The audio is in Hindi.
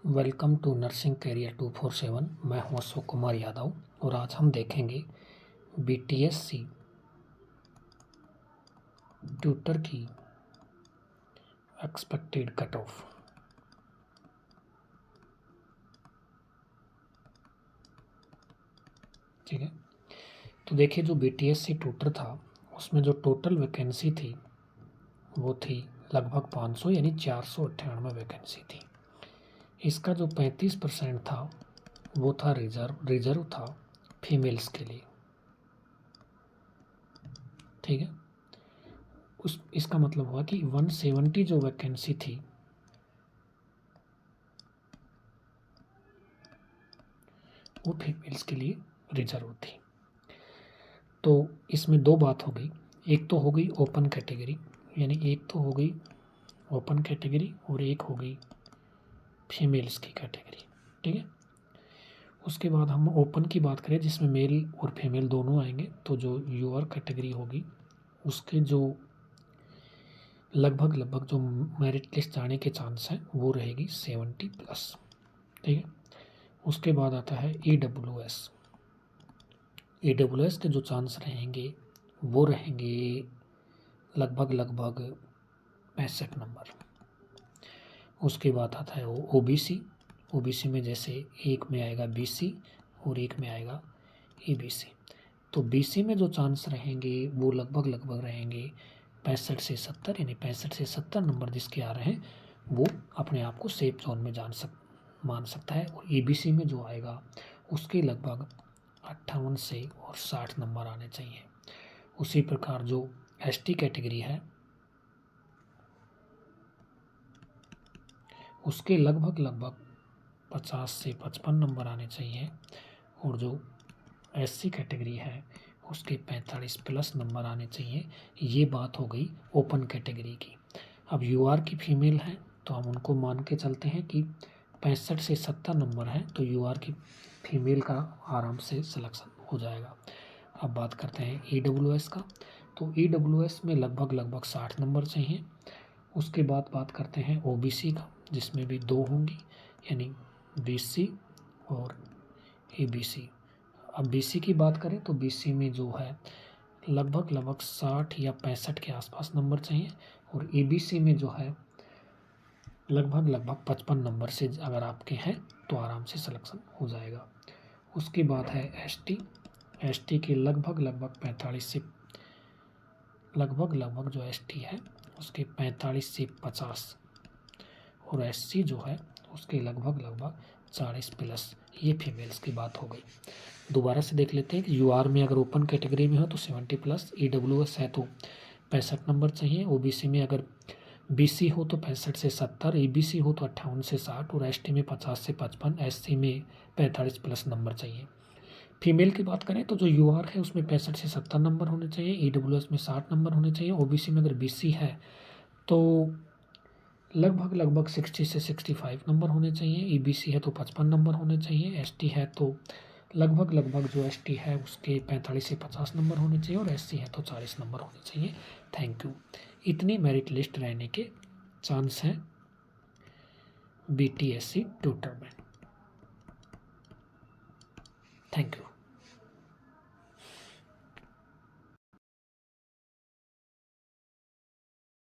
Welcome to nursing career 247। मैं हूं अशोक कुमार यादव और आज हम देखेंगे बीटीएससी ट्यूटर की एक्सपेक्टेड कट ऑफ। ठीक है, तो देखिए जो बीटीएससी ट्यूटर था उसमें जो टोटल वैकेंसी थी वो थी लगभग 500 यानी 498 वैकेंसी थी। इसका जो 35% था वो था रिजर्व था फीमेल्स के लिए। ठीक है, इसका मतलब हुआ कि 170 जो वैकेंसी थी वो फीमेल्स के लिए रिजर्व थी। तो इसमें दो बात हो गई, एक तो हो गई ओपन कैटेगरी, यानी एक तो हो गई ओपन कैटेगरी और एक हो गई फीमेल्स की कैटेगरी। ठीक है, उसके बाद हम ओपन की बात करें जिसमें मेल और फीमेल दोनों आएंगे, तो जो यूआर कैटेगरी होगी उसके जो लगभग जो मेरिट लिस्ट जाने के चांस हैं वो रहेगी 70+। ठीक है, उसके बाद आता है ईडब्ल्यूएस। ईडब्ल्यूएस के जो चांस रहेंगे वो रहेंगे लगभग 65 नंबर। उसके बाद आता है वो ओबीसी। ओबीसी में जैसे एक में आएगा बीसी और एक में आएगा ईबीसी। तो बीसी में जो चांस रहेंगे वो लगभग रहेंगे 65 से 70, यानी 65 से 70 नंबर जिसके आ रहे हैं वो अपने आप को सेफ जोन में मान सकता है। और ईबीसी में जो आएगा उसके लगभग 58 से और 60 नंबर आने चाहिए। उसी प्रकार जो एसटी कैटेगरी है उसके लगभग 50 से 55 नंबर आने चाहिए। और जो एससी कैटेगरी है उसके 45+ नंबर आने चाहिए। ये बात हो गई ओपन कैटेगरी की। अब यूआर की फीमेल है तो हम उनको मान के चलते हैं कि 65 से 70 नंबर है, तो यूआर की फीमेल का आराम से सिलेक्शन हो जाएगा। अब बात करते हैं ईडब्ल्यूएस का, तो ईडब्ल्यूएस में लगभग 60 नंबर चाहिए। उसके बाद बात करते हैं ओबीसी का जिसमें भी दो होंगी, यानी बीसी और ईबीसी। अब बीसी की बात करें तो बीसी में जो है लगभग 60 या 65 के आसपास नंबर चाहिए। और ईबीसी में जो है लगभग 55 नंबर से अगर आपके हैं तो आराम से सिलेक्शन हो जाएगा। उसके बाद है एसटी। एसटी के लगभग 45 से लगभग जो एसटी है उसके 45 से 50 और एससी जो है उसके लगभग 40+। ये फीमेल्स की बात हो गई। दोबारा से देख लेते हैं कि यूआर में अगर ओपन कैटेगरी में हो तो 70+, ईडब्ल्यूएस है तो 65 नंबर चाहिए, ओबीसी में अगर बीसी हो तो 65 से 70, ईबीसी हो तो 58 से 60 और एसटी में 50 से 55, एससी में 45+ नंबर चाहिए। फीमेल की बात करें तो जो यूआर है उसमें 65 से 70 नंबर होने चाहिए, ईडब्ल्यूएस में 60 नंबर होने चाहिए, ओबीसी में अगर बीसी है तो लगभग 60 से 65 नंबर होने चाहिए, ईबीसी है तो 55 नंबर होने चाहिए, एसटी है तो लगभग जो एसटी है उसके 45 से 50 नंबर होने चाहिए और एससी है तो 40 नंबर होने चाहिए। Thank you. इतनी मेरिट लिस्ट रहने के चांस हैं बीटीएससी ट्यूटर में। Thank you.